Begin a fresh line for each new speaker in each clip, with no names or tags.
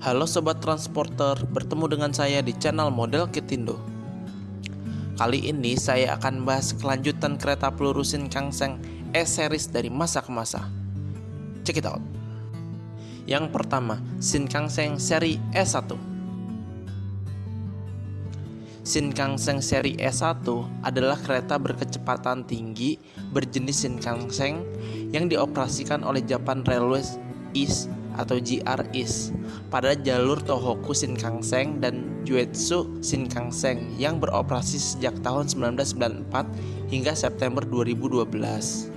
Halo Sobat Transporter, bertemu dengan saya di channel Model Kitindo. Kali ini saya akan bahas kelanjutan kereta peluru Shinkansen E-Series dari masa ke masa. Check it out. Yang pertama, Shinkansen seri E1. Shinkansen seri E1 adalah kereta berkecepatan tinggi berjenis Shinkansen yang dioperasikan oleh Japan Railways East atau JR East pada jalur Tohoku Shinkansen dan Juetsu Shinkansen yang beroperasi sejak tahun 1994 hingga September 2012.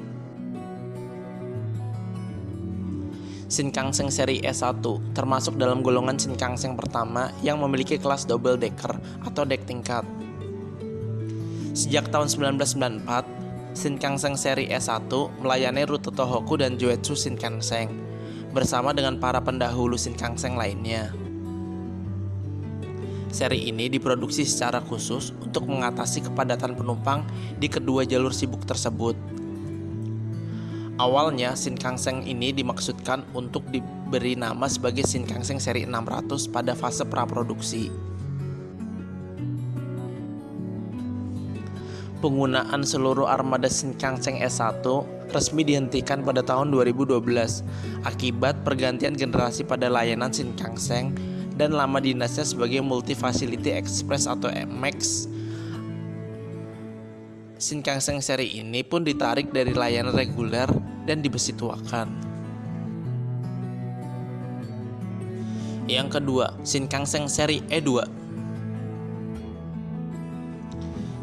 Shinkansen seri E1 termasuk dalam golongan Shinkansen pertama yang memiliki kelas double decker atau dek tingkat. Sejak tahun 1994, Shinkansen seri E1 melayani rute Tohoku dan Juetsu Shinkansen bersama dengan para pendahulu Shinkansen lainnya. Seri ini diproduksi secara khusus untuk mengatasi kepadatan penumpang di kedua jalur sibuk tersebut. Awalnya Shinkansen ini dimaksudkan untuk diberi nama sebagai Shinkansen seri 600 pada fase praproduksi. Penggunaan seluruh armada Shinkansen E1 resmi dihentikan pada tahun 2012 akibat pergantian generasi pada layanan Shinkansen dan lama dinasnya sebagai Multi Facility Express atau MX. Shinkansen seri ini pun ditarik dari layanan reguler dan dibesituakan. Yang kedua, Shinkansen seri E2.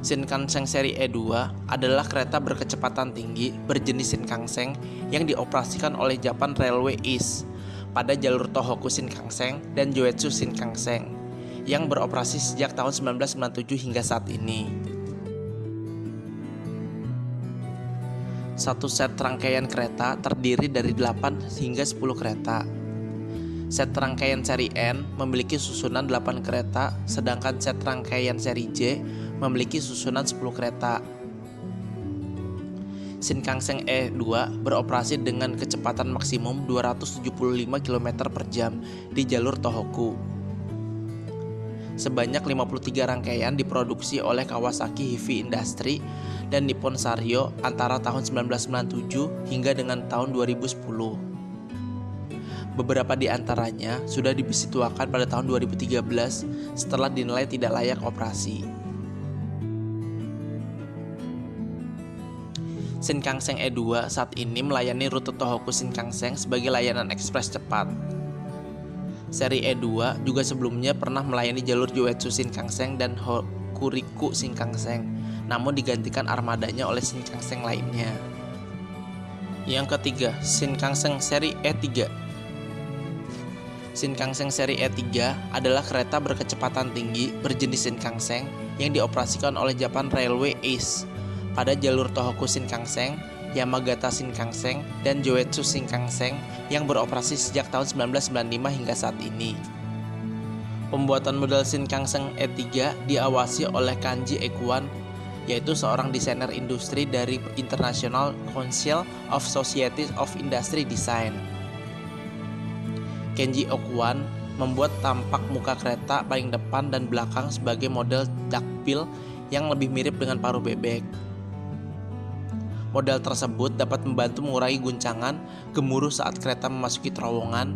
Shinkansen seri E2 adalah kereta berkecepatan tinggi berjenis Shinkansen yang dioperasikan oleh Japan Railway East pada jalur Tohoku Shinkansen dan Juetsu Shinkansen yang beroperasi sejak tahun 1997 hingga saat ini. Satu set rangkaian kereta terdiri dari 8 hingga 10 kereta. Set rangkaian seri N memiliki susunan 8 kereta, sedangkan set rangkaian seri J memiliki susunan 10 kereta. Shinkansen E2 beroperasi dengan kecepatan maksimum 275 km per jam di jalur Tohoku. Sebanyak 53 rangkaian diproduksi oleh Kawasaki Heavy Industry dan Nippon Sanryo antara tahun 1997 hingga dengan tahun 2010. Beberapa di antaranya sudah dibesituakan pada tahun 2013 setelah dinilai tidak layak operasi. Shinkansen E2 saat ini melayani rute Tohoku Shinkansen sebagai layanan ekspres cepat. Seri E2 juga sebelumnya pernah melayani jalur Juetsu Shinkansen dan Hokuriku Shinkansen, namun digantikan armadanya oleh Shinkansen lainnya. Yang ketiga, Shinkansen seri E3. Shinkansen seri E3 adalah kereta berkecepatan tinggi berjenis Shinkansen yang dioperasikan oleh Japan Railway East pada jalur Tohoku Shinkansen, Yamagata Shinkansen, dan Juetsu Shinkansen yang beroperasi sejak tahun 1995 hingga saat ini. Pembuatan model Shinkansen E3 diawasi oleh Kanji Ekuan, yaitu seorang desainer industri dari International Council of Societies of Industry Design. Kenji Ekuan membuat tampak muka kereta paling depan dan belakang sebagai model duckbill yang lebih mirip dengan paruh bebek. Model tersebut dapat membantu mengurangi guncangan gemuruh saat kereta memasuki terowongan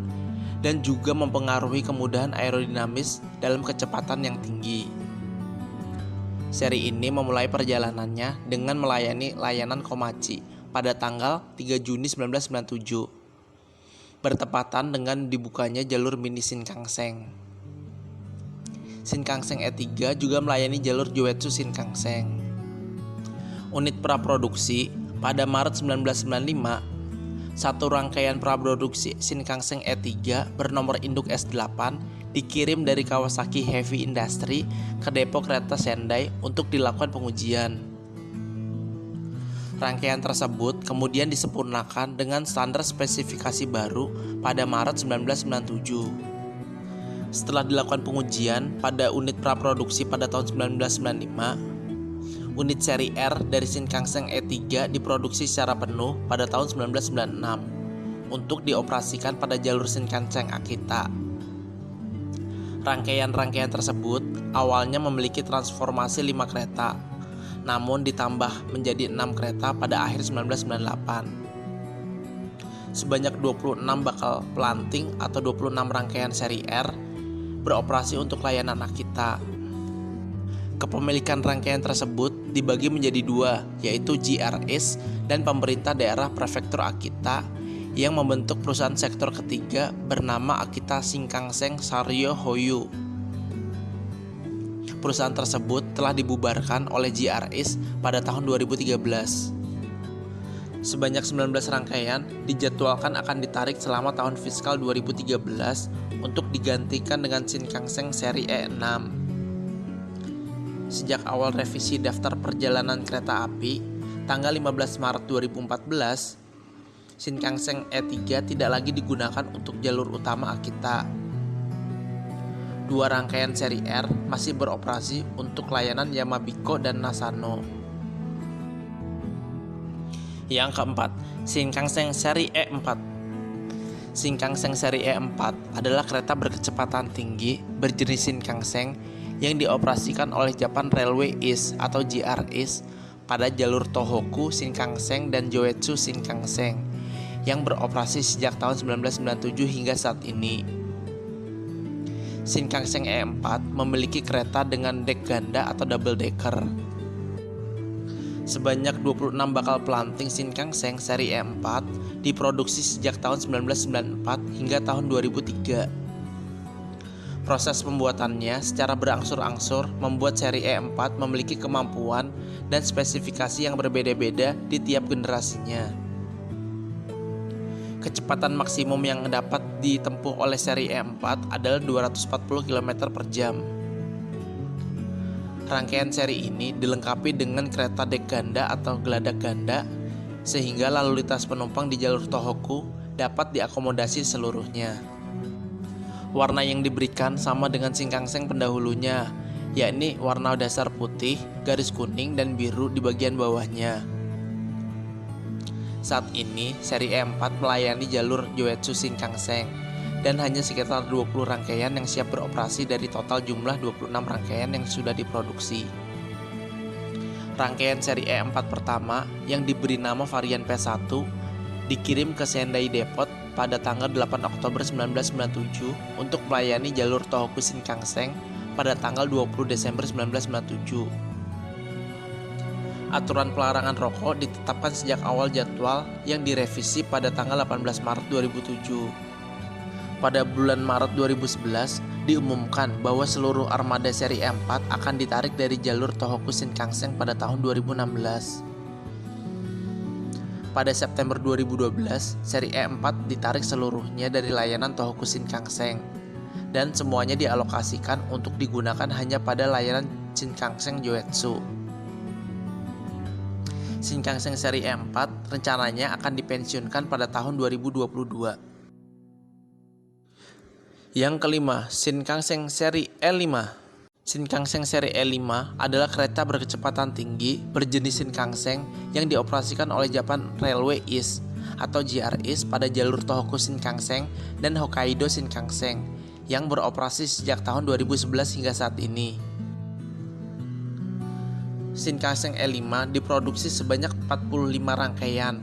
dan juga mempengaruhi kemudahan aerodinamis dalam kecepatan yang tinggi. Seri ini memulai perjalanannya dengan melayani layanan Komachi pada tanggal 3 Juni 1997, bertepatan dengan dibukanya jalur mini Shinkansen. Shinkansen E3 juga melayani jalur Juetsu Shinkansen. Unit praproduksi. Pada Maret 1995, satu rangkaian praproduksi Shinkansen E3 bernomor induk S8 dikirim dari Kawasaki Heavy Industry ke depo kereta Sendai untuk dilakukan pengujian. Rangkaian tersebut kemudian disempurnakan dengan standar spesifikasi baru pada Maret 1997. Setelah dilakukan pengujian pada unit praproduksi pada tahun 1995, unit seri R dari Shinkansen E3 diproduksi secara penuh pada tahun 1996 untuk dioperasikan pada jalur Shinkansen Akita. Rangkaian-rangkaian tersebut awalnya memiliki transformasi 5 kereta, namun ditambah menjadi 6 kereta pada akhir 1998. Sebanyak 26 bakal pelanting atau 26 rangkaian seri R beroperasi untuk layanan Akita. Kepemilikan rangkaian tersebut dibagi menjadi dua, yaitu GRS dan pemerintah daerah prefektur Akita yang membentuk perusahaan sektor ketiga bernama Akita Shinkansen Saryo Hoyu. Perusahaan tersebut telah dibubarkan oleh GRS pada tahun 2013. Sebanyak 19 rangkaian dijadwalkan akan ditarik selama tahun fiskal 2013 untuk digantikan dengan Shinkansen seri E6. Sejak awal revisi daftar perjalanan kereta api, tanggal 15 Maret 2014, Shinkansen E3 tidak lagi digunakan untuk jalur utama Akita. 2 rangkaian seri R masih beroperasi untuk layanan Yamabiko dan Nasano. Yang keempat, Shinkansen seri E4. Shinkansen seri E4 adalah kereta berkecepatan tinggi berjenis Shinkansen yang dioperasikan oleh Japan Railway East atau JRS pada jalur Tohoku Shinkansen dan Joetsu Shinkansen yang beroperasi sejak tahun 1997 hingga saat ini. Shinkansen E4 memiliki kereta dengan dek ganda atau double decker. Sebanyak 26 bakal pelanting Shinkansen seri E4 diproduksi sejak tahun 1994 hingga tahun 2003. Proses pembuatannya secara berangsur-angsur membuat seri E4 memiliki kemampuan dan spesifikasi yang berbeda-beda di tiap generasinya. Kecepatan maksimum yang dapat ditempuh oleh seri E4 adalah 240 km per jam. Rangkaian seri ini dilengkapi dengan kereta dek ganda atau geladak ganda, sehingga lalu lintas penumpang di jalur Tohoku dapat diakomodasi seluruhnya. Warna yang diberikan sama dengan Shinkansen pendahulunya, yakni warna dasar putih, garis kuning dan biru di bagian bawahnya. Saat ini, seri E4 melayani jalur Joetsu Shinkansen dan hanya sekitar 20 rangkaian yang siap beroperasi dari total jumlah 26 rangkaian yang sudah diproduksi. Rangkaian seri E4 pertama yang diberi nama varian P1 dikirim ke Sendai Depot pada tanggal 8 Oktober 1997 untuk melayani jalur Tohoku Shinkansen pada tanggal 20 Desember 1997. Aturan pelarangan rokok ditetapkan sejak awal jadwal yang direvisi pada tanggal 18 Maret 2007. Pada bulan Maret 2011, diumumkan bahwa seluruh armada seri E4 akan ditarik dari jalur Tohoku Shinkansen pada tahun 2016. Pada September 2012, seri E4 ditarik seluruhnya dari layanan Tohoku Shinkansen dan semuanya dialokasikan untuk digunakan hanya pada layanan Shinkansen Joetsu. Shinkansen seri E4 rencananya akan dipensiunkan pada tahun 2022. Yang kelima, Shinkansen seri E5. Shinkansen seri E5 adalah kereta berkecepatan tinggi berjenis Shinkansen yang dioperasikan oleh Japan Railway East atau JRS pada jalur Tohoku Shinkansen dan Hokkaido Shinkansen yang beroperasi sejak tahun 2011 hingga saat ini. Shinkansen E5 diproduksi sebanyak 45 rangkaian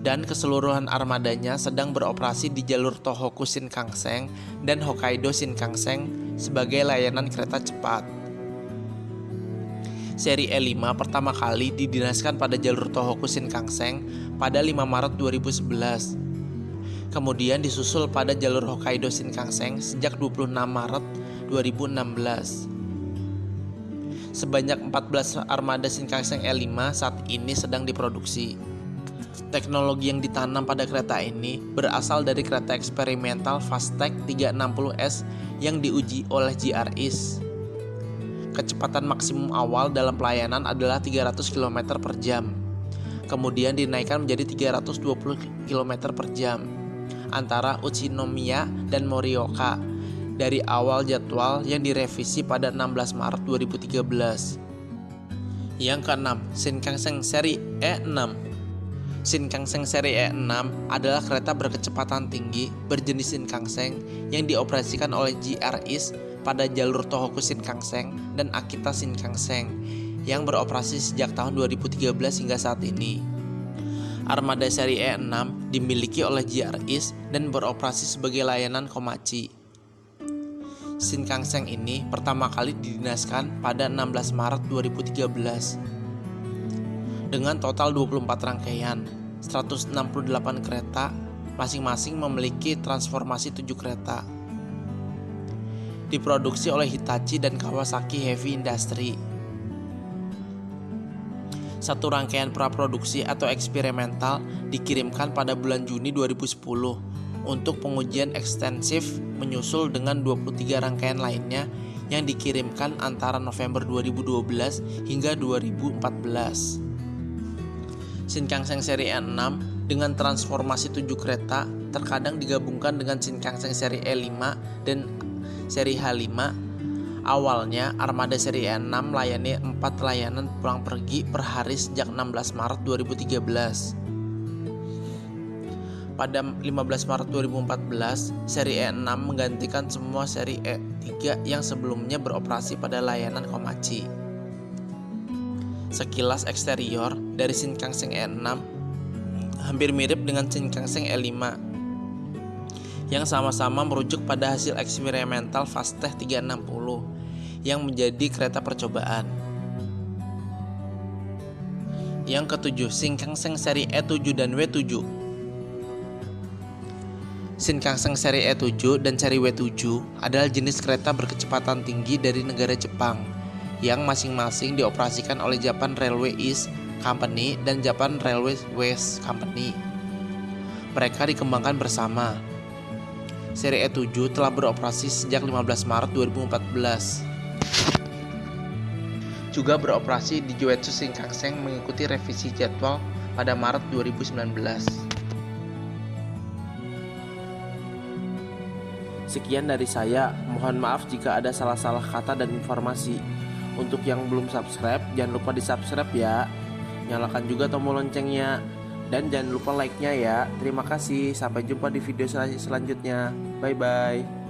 dan keseluruhan armadanya sedang beroperasi di jalur Tohoku Shinkansen dan Hokkaido Shinkansen sebagai layanan kereta cepat. Seri E5 pertama kali didinaskan pada jalur Tohoku Shinkansen pada 5 Maret 2011. Kemudian disusul pada jalur Hokkaido Shinkansen sejak 26 Maret 2016. Sebanyak 14 armada Shinkansen E5 saat ini sedang diproduksi. Teknologi yang ditanam pada kereta ini berasal dari kereta eksperimental Fastech 360S yang diuji oleh JRS. Kecepatan maksimum awal dalam pelayanan adalah 300 km per jam. Kemudian dinaikkan menjadi 320 km per jam antara Utsunomiya dan Morioka dari awal jadwal yang direvisi pada 16 Maret 2013. Yang keenam, Shinkansen seri E6. Shinkansen seri E6 adalah kereta berkecepatan tinggi berjenis Shinkansen yang dioperasikan oleh JRS pada jalur Tohoku Shinkansen dan Akita Shinkansen yang beroperasi sejak tahun 2013 hingga saat ini. Armada seri E6 dimiliki oleh JR East dan beroperasi sebagai layanan Komachi. Shinkansen ini pertama kali didinaskan pada 16 Maret 2013 dengan total 24 rangkaian, 168 kereta, masing-masing memiliki transformasi 7 kereta. Diproduksi oleh Hitachi dan Kawasaki Heavy Industry. Satu rangkaian praproduksi atau eksperimental dikirimkan pada bulan Juni 2010 untuk pengujian ekstensif, menyusul dengan 23 rangkaian lainnya yang dikirimkan antara November 2012 hingga 2014. Shinkansen seri E6 dengan transformasi 7 kereta terkadang digabungkan dengan Shinkansen seri E5 dan seri H5. Awalnya armada seri E6 melayani 4 layanan pulang pergi per hari sejak 16 Maret 2013. Pada 15 Maret 2014, seri E6 menggantikan semua seri E3 yang sebelumnya beroperasi pada layanan Komachi. Sekilas eksterior dari Shinkansen E6 hampir mirip dengan Shinkansen E5 yang sama-sama merujuk pada hasil eksperimental Fastech 360 yang menjadi kereta percobaan. Yang ketujuh, Shinkansen seri E7 dan W7. Shinkansen seri E7 dan seri W7 adalah jenis kereta berkecepatan tinggi dari negara Jepang yang masing-masing dioperasikan oleh Japan Railway East Company dan Japan Railway West Company. Mereka dikembangkan bersama. Seri E7 telah beroperasi sejak 15 Maret 2014. Juga beroperasi di Joetsu Shinkansen mengikuti revisi jadwal pada Maret 2019. Sekian dari saya, mohon maaf jika ada salah-salah kata dan informasi. Untuk yang belum subscribe, jangan lupa di-subscribe ya. Nyalakan juga tombol loncengnya. Dan jangan lupa like-nya ya. Terima kasih. Sampai jumpa di video selanjutnya. Bye-bye.